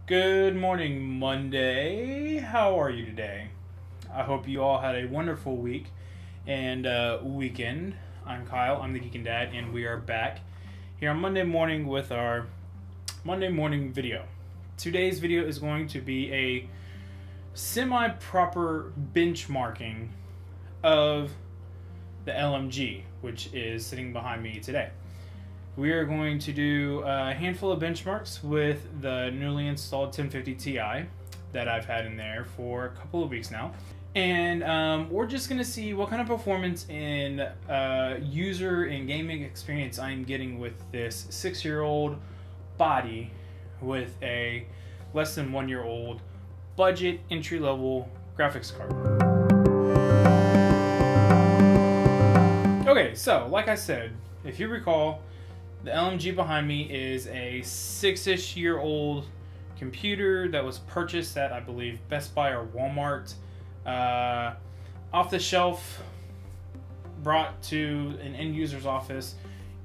Good morning, Monday. How are you today? I hope you all had a wonderful week and weekend. I'm Kyle, I'm the Geekin' Dad, and we are back here on Monday morning with our Monday morning video. Today's video is going to be a semi-proper benchmarking of the LMG, which is sitting behind me today. We are going to do a handful of benchmarks with the newly installed 1050 Ti that I've had in there for a couple of weeks now. And we're just going to see what kind of performance and user and gaming experience I'm getting with this 6-year-old body with a less than 1-year-old budget entry-level graphics card. Okay, so like I said, if you recall, the LMG behind me is a 6-ish-year-old computer that was purchased at, I believe, Best Buy or Walmart. Off the shelf, brought to an end user's office,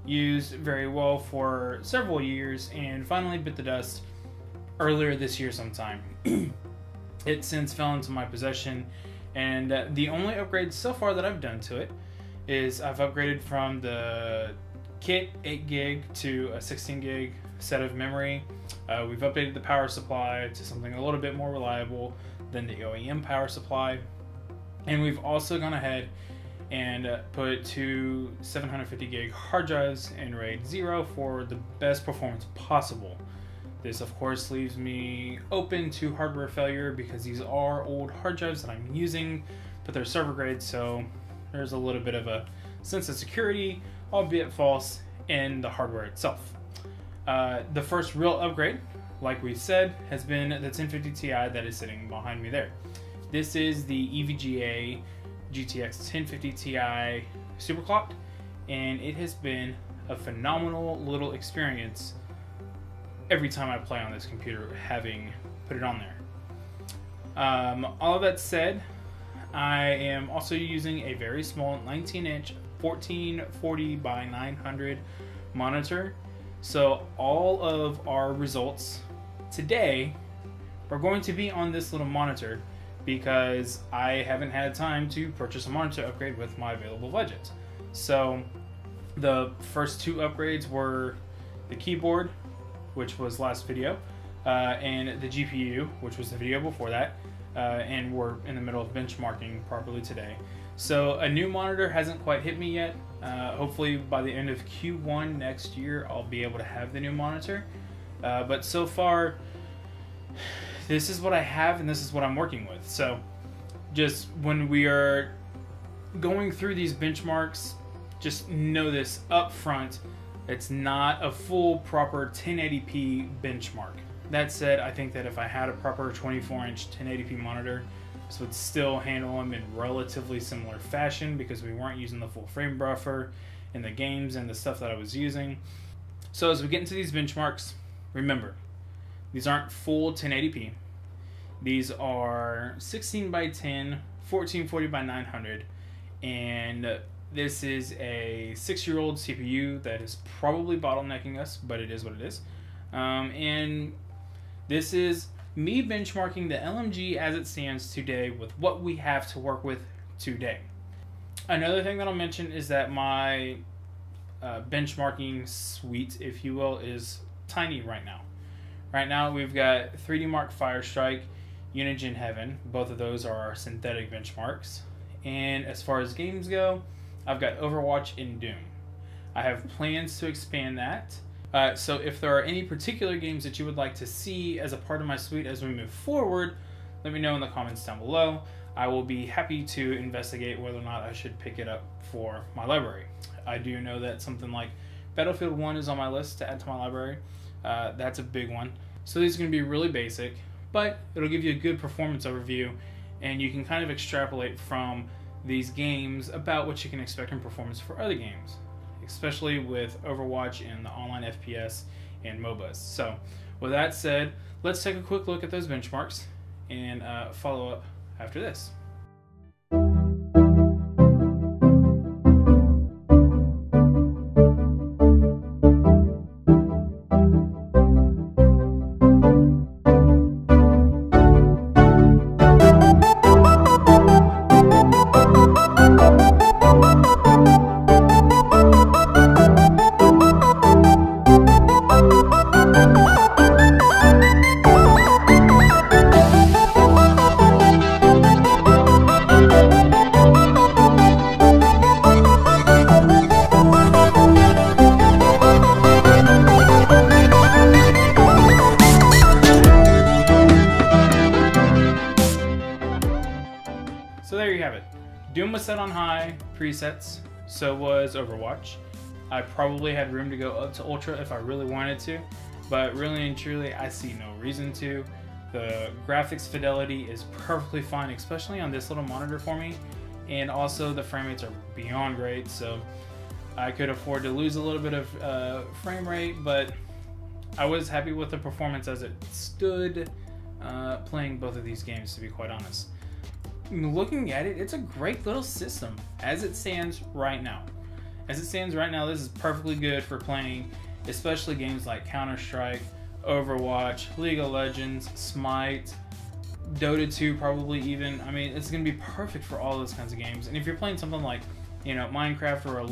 used very well for several years, and finally bit the dust earlier this year sometime. It since fell into my possession, and the only upgrade so far that I've done to it is I've upgraded from the kit 8 gig to a 16 gig set of memory. We've updated the power supply to something a little bit more reliable than the OEM power supply, and we've also gone ahead and put 2 750 gig hard drives in RAID 0 for the best performance possible. This of course leaves me open to hardware failure because these are old hard drives that I'm using, but they're server grade, so there's a little bit of a sense of security, albeit false, in the hardware itself. The first real upgrade, like we said, has been the 1050 Ti that is sitting behind me there. This is the EVGA GTX 1050 Ti Superclocked, and it has been a phenomenal little experience every time I play on this computer, having put it on there. All of that said, I am also using a very small 19-inch 1440 by 900 monitor. So all of our results today are going to be on this little monitor because I haven't had time to purchase a monitor upgrade with my available budget. So the first two upgrades were the keyboard, which was last video, and the GPU, which was the video before that, and we're in the middle of benchmarking properly today. So a new monitor hasn't quite hit me yet. Hopefully by the end of Q1 next year, I'll be able to have the new monitor. But so far, this is what I have and this is what I'm working with. So just when we are going through these benchmarks, just know this up front, it's not a full proper 1080p benchmark. That said, I think that if I had a proper 24-inch 1080p monitor, this would still handle them in relatively similar fashion because we weren't using the full frame buffer in the games and the stuff that I was using. So as we get into these benchmarks, remember, these aren't full 1080p. These are 16 by 10, 1440 by 900, and this is a 6-year-old CPU that is probably bottlenecking us, but it is what it is. And this is me benchmarking the LMG as it stands today with what we have to work with today. Another thing that I'll mention is that my benchmarking suite, if you will, is tiny right now. Right now we've got 3D Mark Firestrike, Unigine Heaven. Both of those are our synthetic benchmarks. And as far as games go, I've got Overwatch and Doom. I have plans to expand that. So if there are any particular games that you would like to see as a part of my suite as we move forward, let me know in the comments down below. I will be happy to investigate whether or not I should pick it up for my library. I do know that something like Battlefield 1 is on my list to add to my library. That's a big one. So these are going to be really basic, but it'll give you a good performance overview, and you can kind of extrapolate from these games about what you can expect in performance for other games, especially with Overwatch and the online FPS and MOBAs. So with that said, let's take a quick look at those benchmarks and follow up after this. have it. Doom was set on high presets, so was Overwatch. I probably had room to go up to Ultra if I really wanted to, but really and truly, I see no reason to. The graphics fidelity is perfectly fine, especially on this little monitor for me, and also the frame rates are beyond great, so I could afford to lose a little bit of frame rate, but I was happy with the performance as it stood playing both of these games, to be quite honest. Looking at it, it's a great little system as it stands right now. As it stands right now, this is perfectly good for playing, especially games like Counter-Strike, Overwatch, League of Legends, Smite, Dota 2 probably even. I mean, it's going to be perfect for all those kinds of games. And if you're playing something like, you know, Minecraft or a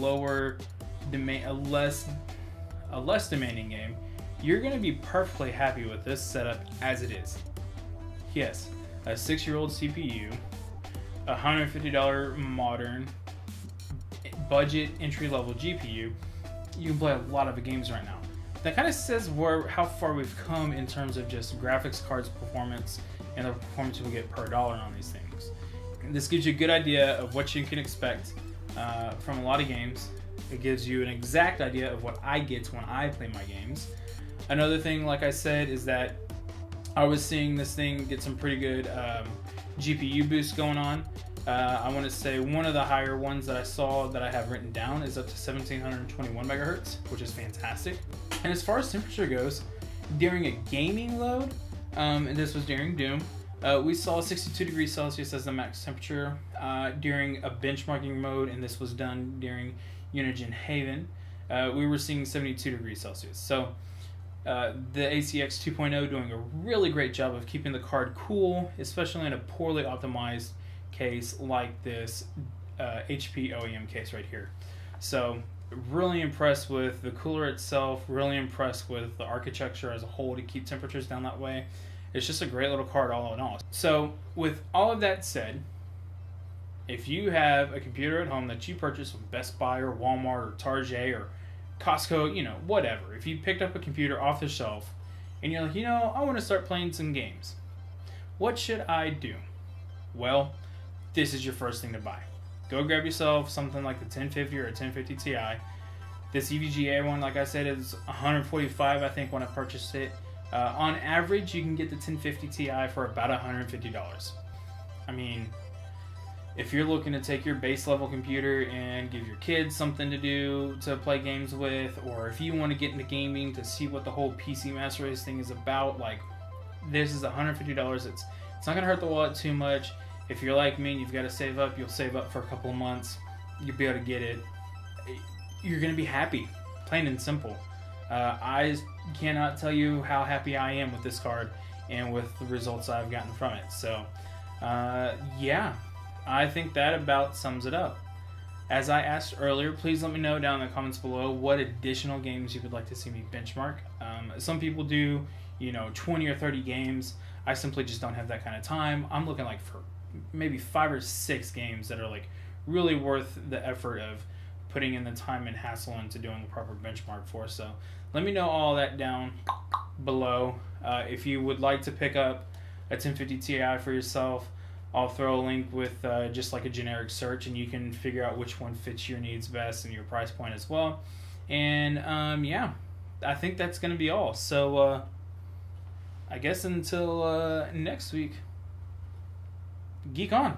less demanding game, you're going to be perfectly happy with this setup as it is. Yes, a 6-year-old CPU, $150 modern budget entry-level GPU, you can play a lot of games right now. That kind of says how far we've come in terms of just graphics cards performance and the performance we get per dollar on these things. This gives you a good idea of what you can expect from a lot of games. It gives you an exact idea of what I get when I play my games. Another thing, like I said, is that I was seeing this thing get some pretty good GPU boosts going on. I want to say one of the higher ones that I saw that I have written down is up to 1721 megahertz, which is fantastic. And as far as temperature goes, during a gaming load, and this was during Doom, we saw 62 degrees Celsius as the max temperature. During a benchmarking mode, and this was done during Unigine Haven, we were seeing 72 degrees Celsius. So the ACX 2.0 doing a really great job of keeping the card cool, especially in a poorly optimized case like this HP OEM case right here. So really impressed with the cooler itself, really impressed with the architecture as a whole to keep temperatures down that way. It's just a great little card all in all. So with all of that said, if you have a computer at home that you purchased from Best Buy or Walmart or Target or Costco, you know, whatever, if you picked up a computer off the shelf and you're like, you know, I want to start playing some games, what should I do? Well, this is your first thing to buy. Go grab yourself something like the 1050 or a 1050 Ti. This EVGA one, like I said, is $145, I think, when I purchased it. On average, you can get the 1050 Ti for about $150. I mean, if you're looking to take your base level computer and give your kids something to do to play games with, or if you want to get into gaming to see what the whole PC Master Race thing is about, like, this is $150. It's not going to hurt the wallet too much. If you're like me and you've got to save up, you'll save up for a couple of months. You'll be able to get it. You're going to be happy, plain and simple. I cannot tell you how happy I am with this card and with the results I've gotten from it. So, yeah, I think that about sums it up. As I asked earlier, please let me know down in the comments below what additional games you would like to see me benchmark. Some people do, you know, 20 or 30 games. I simply just don't have that kind of time. I'm looking like for maybe 5 or 6 games that are like really worth the effort of putting in the time and hassle into doing a proper benchmark for. So let me know all that down below. If you would like to pick up a 1050 Ti for yourself, I'll throw a link with just like a generic search, and you can figure out which one fits your needs best and your price point as well. And yeah, I think that's going to be all. So I guess until next week, geek on.